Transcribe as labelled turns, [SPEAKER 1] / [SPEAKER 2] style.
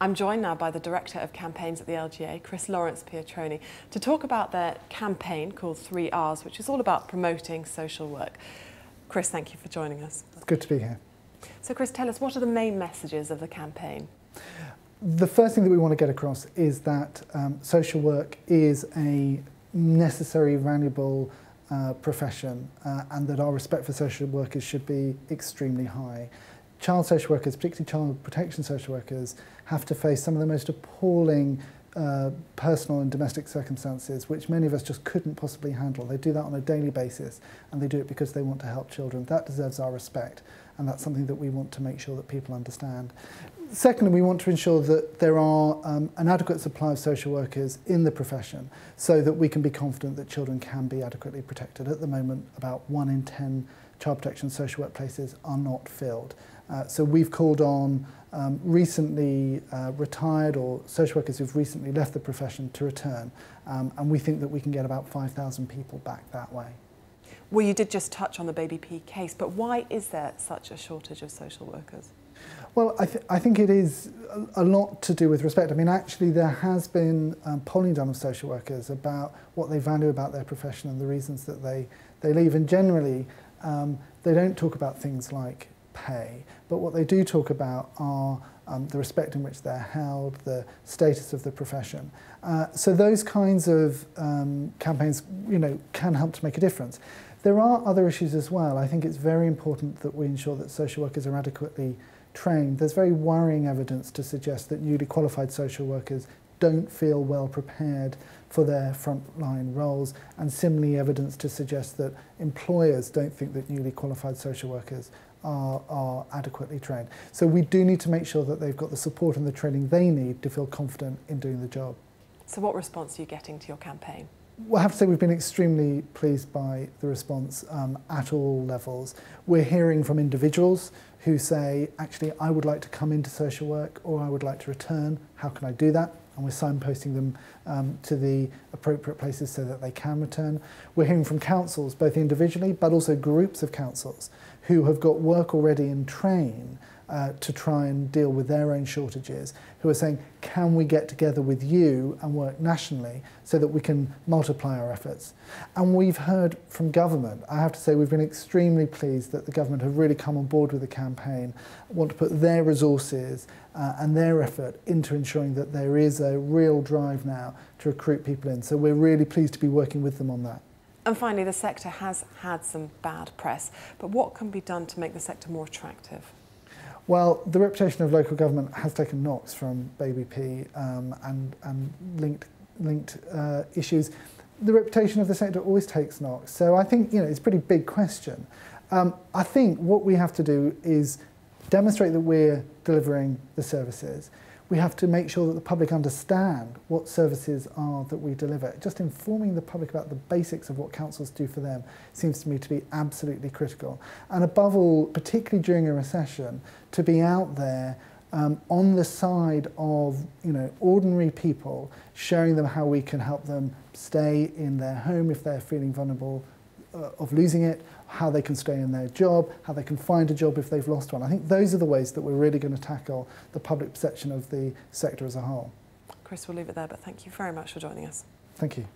[SPEAKER 1] I'm joined now by the Director of Campaigns at the LGA, Lawrence-Pietroni, to talk about their campaign called 3Rs, which is all about promoting social work. Chris, thank you for joining us.
[SPEAKER 2] It's good to be here.
[SPEAKER 1] So Chris, tell us, what are the main messages of the campaign?
[SPEAKER 2] The first thing that we want to get across is that social work is a necessary, valuable profession and that our respect for social workers should be extremely high. Child social workers, particularly child protection social workers, have to face some of the most appalling personal and domestic circumstances which many of us just couldn't possibly handle. They do that on a daily basis and they do it because they want to help children. That deserves our respect, and that's something that we want to make sure that people understand. Secondly, we want to ensure that there are an adequate supply of social workers in the profession so that we can be confident that children can be adequately protected. At the moment, about 1 in 10 child protection social work places are not filled. So we've called on recently retired or social workers who've recently left the profession to return, and we think that we can get about 5,000 people back that way.
[SPEAKER 1] Well, you did just touch on the Baby P case, but why is there such a shortage of social workers?
[SPEAKER 2] Well, I think it is a lot to do with respect. I mean, actually, there has been polling done of social workers about what they value about their profession and the reasons that they leave. And generally, they don't talk about things like pay, but what they do talk about are the respect in which they're held, the status of the profession. So those kinds of campaigns, can help to make a difference. There are other issues as well. I think it's very important that we ensure that social workers are adequately trained. There's very worrying evidence to suggest that newly qualified social workers don't feel well prepared for their frontline roles, and similarly evidence to suggest that employers don't think that newly qualified social workers are adequately trained. So we do need to make sure that they've got the support and the training they need to feel confident in doing the job.
[SPEAKER 1] So what response are you getting to your campaign?
[SPEAKER 2] Well, I have to say we've been extremely pleased by the response at all levels. We're hearing from individuals who say, actually, I would like to come into social work or I would like to return. How can I do that? And we're signposting them to the appropriate places so that they can return. We're hearing from councils, both individually but also groups of councils who have got work already in train to try and deal with their own shortages, who are saying, can we get together with you and work nationally so that we can multiply our efforts? And we've heard from government. I have to say we've been extremely pleased that the government have really come on board with the campaign, want to put their resources and their effort into ensuring that there is a real drive now to recruit people in. So we're really pleased to be working with them on that.
[SPEAKER 1] And finally, the sector has had some bad press, but what can be done to make the sector more attractive?
[SPEAKER 2] Well, the reputation of local government has taken knocks from Baby P and linked issues. The reputation of the sector always takes knocks. So I think, it's a pretty big question. I think what we have to do is demonstrate that we're delivering the services. We have to make sure that the public understand what services are that we deliver. Just informing the public about the basics of what councils do for them seems to me to be absolutely critical. And above all, particularly during a recession, to be out there on the side of ordinary people, showing them how we can help them stay in their home if they're feeling vulnerable of losing it, how they can stay in their job, how they can find a job if they've lost one. I think those are the ways that we're really going to tackle the public perception of the sector as a whole.
[SPEAKER 1] Chris, we'll leave it there, but thank you very much for joining us.
[SPEAKER 2] Thank you.